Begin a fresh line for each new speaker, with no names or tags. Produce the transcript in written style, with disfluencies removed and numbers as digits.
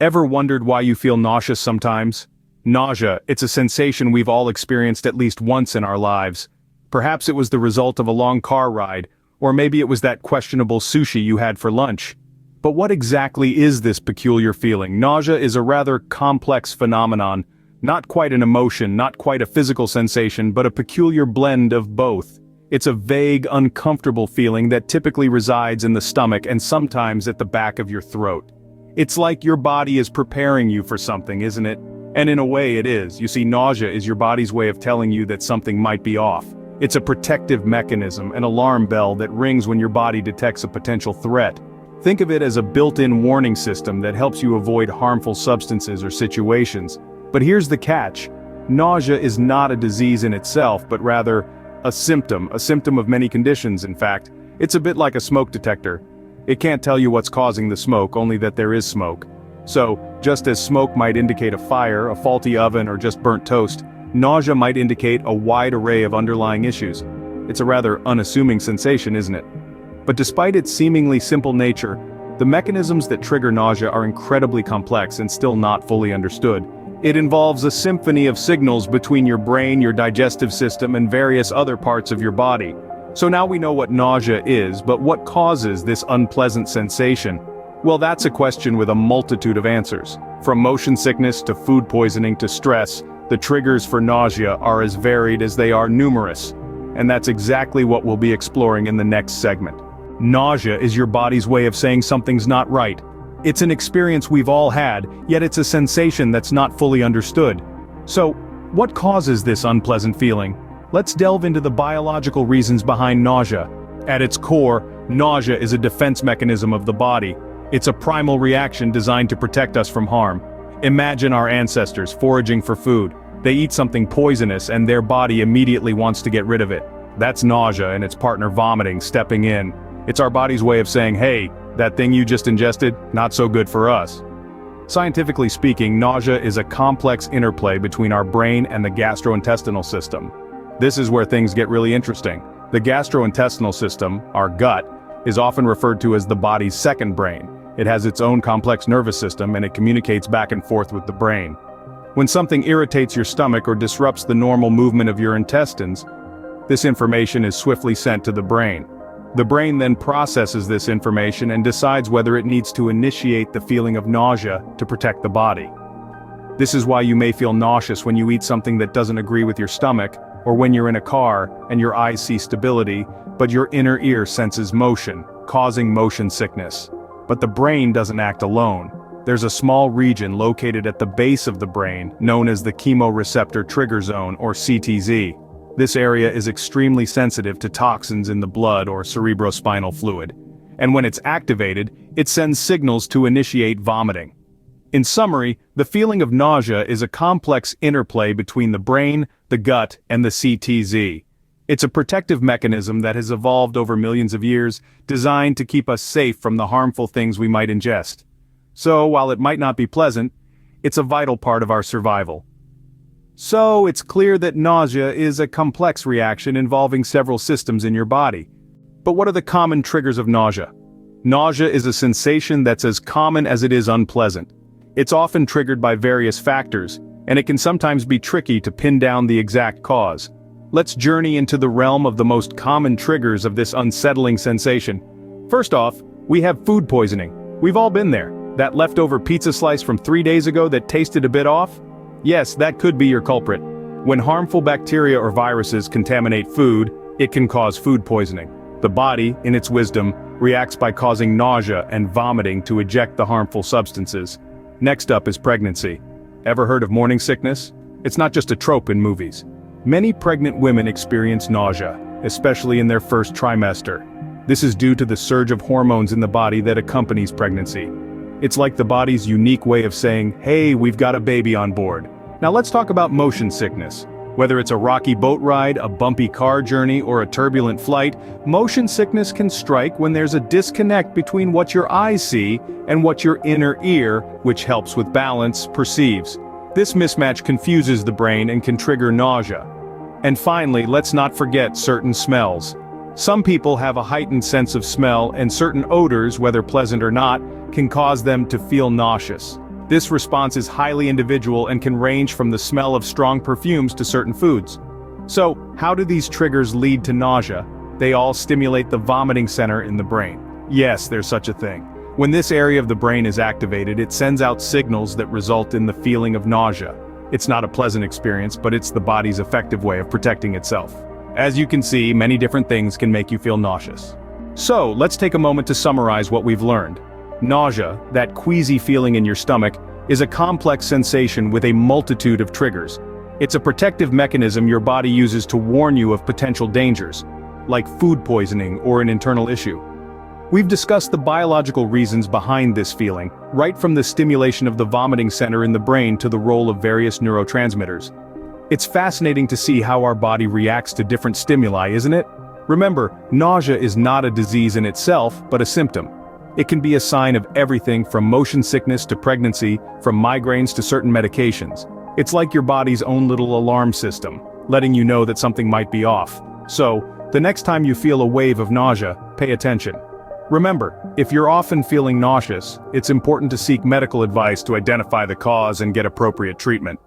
Ever wondered why you feel nauseous sometimes? Nausea, it's a sensation we've all experienced at least once in our lives. Perhaps it was the result of a long car ride, or maybe it was that questionable sushi you had for lunch. But what exactly is this peculiar feeling? Nausea is a rather complex phenomenon, not quite an emotion, not quite a physical sensation, but a peculiar blend of both. It's a vague, uncomfortable feeling that typically resides in the stomach and sometimes at the back of your throat. It's like your body is preparing you for something, isn't it? And in a way it is. You see, nausea is your body's way of telling you that something might be off. It's a protective mechanism, an alarm bell that rings when your body detects a potential threat. Think of it as a built-in warning system that helps you avoid harmful substances or situations. But here's the catch. Nausea is not a disease in itself, but rather a symptom of many conditions, in fact. It's a bit like a smoke detector. It can't tell you what's causing the smoke, only that there is smoke. So, just as smoke might indicate a fire, a faulty oven, or just burnt toast, nausea might indicate a wide array of underlying issues. It's a rather unassuming sensation, isn't it? But despite its seemingly simple nature, the mechanisms that trigger nausea are incredibly complex and still not fully understood. It involves a symphony of signals between your brain, your digestive system, and various other parts of your body. So now we know what nausea is, but what causes this unpleasant sensation? Well, that's a question with a multitude of answers. From motion sickness to food poisoning to stress, the triggers for nausea are as varied as they are numerous. And that's exactly what we'll be exploring in the next segment. Nausea is your body's way of saying something's not right. It's an experience we've all had, yet it's a sensation that's not fully understood. So, what causes this unpleasant feeling? Let's delve into the biological reasons behind nausea. At its core, nausea is a defense mechanism of the body. It's a primal reaction designed to protect us from harm. Imagine our ancestors foraging for food. They eat something poisonous and their body immediately wants to get rid of it. That's nausea and its partner vomiting stepping in. It's our body's way of saying, hey, that thing you just ingested, not so good for us. Scientifically speaking, nausea is a complex interplay between our brain and the gastrointestinal system. This is where things get really interesting. The gastrointestinal system, our gut, is often referred to as the body's second brain. It has its own complex nervous system and it communicates back and forth with the brain. When something irritates your stomach or disrupts the normal movement of your intestines, this information is swiftly sent to the brain. The brain then processes this information and decides whether it needs to initiate the feeling of nausea to protect the body. This is why you may feel nauseous when you eat something that doesn't agree with your stomach, or when you're in a car and your eyes see stability, but your inner ear senses motion, causing motion sickness. But the brain doesn't act alone. There's a small region located at the base of the brain, known as the chemoreceptor trigger zone, or CTZ. This area is extremely sensitive to toxins in the blood or cerebrospinal fluid. And when it's activated, it sends signals to initiate vomiting. In summary, the feeling of nausea is a complex interplay between the brain, the gut, and the CTZ. It's a protective mechanism that has evolved over millions of years, designed to keep us safe from the harmful things we might ingest. So, while it might not be pleasant, it's a vital part of our survival. So, it's clear that nausea is a complex reaction involving several systems in your body. But what are the common triggers of nausea? Nausea is a sensation that's as common as it is unpleasant. It's often triggered by various factors, and it can sometimes be tricky to pin down the exact cause. Let's journey into the realm of the most common triggers of this unsettling sensation. First off, we have food poisoning. We've all been there. That leftover pizza slice from 3 days ago that tasted a bit off? Yes, that could be your culprit. When harmful bacteria or viruses contaminate food, it can cause food poisoning. The body, in its wisdom, reacts by causing nausea and vomiting to eject the harmful substances. Next up is pregnancy. Ever heard of morning sickness? It's not just a trope in movies. Many pregnant women experience nausea, especially in their first trimester. This is due to the surge of hormones in the body that accompanies pregnancy. It's like the body's unique way of saying, hey, we've got a baby on board. Now let's talk about motion sickness. Whether it's a rocky boat ride, a bumpy car journey, or a turbulent flight, motion sickness can strike when there's a disconnect between what your eyes see and what your inner ear, which helps with balance, perceives. This mismatch confuses the brain and can trigger nausea. And finally, let's not forget certain smells. Some people have a heightened sense of smell, and certain odors, whether pleasant or not, can cause them to feel nauseous. This response is highly individual and can range from the smell of strong perfumes to certain foods. So, how do these triggers lead to nausea? They all stimulate the vomiting center in the brain. Yes, there's such a thing. When this area of the brain is activated, it sends out signals that result in the feeling of nausea. It's not a pleasant experience, but it's the body's effective way of protecting itself. As you can see, many different things can make you feel nauseous. So, let's take a moment to summarize what we've learned. Nausea, that queasy feeling in your stomach, is a complex sensation with a multitude of triggers. It's a protective mechanism your body uses to warn you of potential dangers, like food poisoning or an internal issue. We've discussed the biological reasons behind this feeling, right from the stimulation of the vomiting center in the brain to the role of various neurotransmitters. It's fascinating to see how our body reacts to different stimuli, isn't it? Remember, nausea is not a disease in itself, but a symptom. It can be a sign of everything from motion sickness to pregnancy, from migraines to certain medications. It's like your body's own little alarm system, letting you know that something might be off. So, the next time you feel a wave of nausea, pay attention. Remember, if you're often feeling nauseous, it's important to seek medical advice to identify the cause and get appropriate treatment.